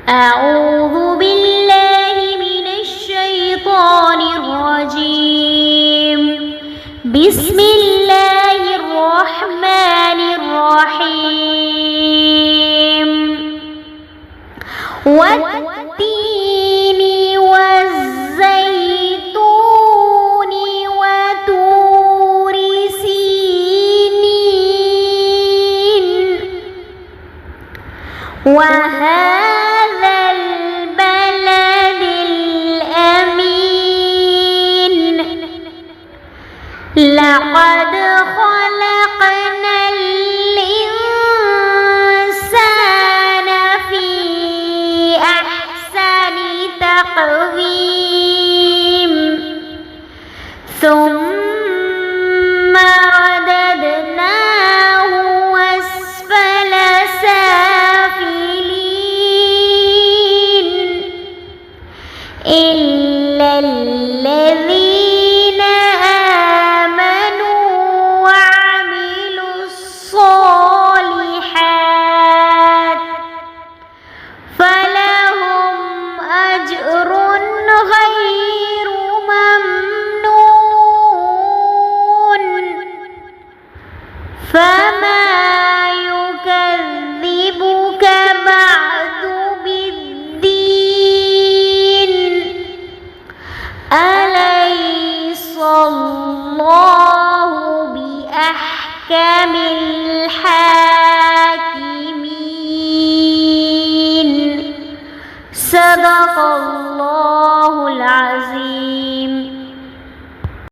أعوذ بالله من الشيطان الرجيم. بسم الله الرحمن الرحيم. والتين والزيتون وطور سينين وهذا البلد الأمين. لقد خلقنا الإنسان في أحسن تقويم ثم رددناه أسفل سافلين إلا الذين آمنوا وعملوا الصالحات فلهم أجر غير ممنون. فما يكذبك بعد بالدين؟ أليس الله بأحكم الحاكمين؟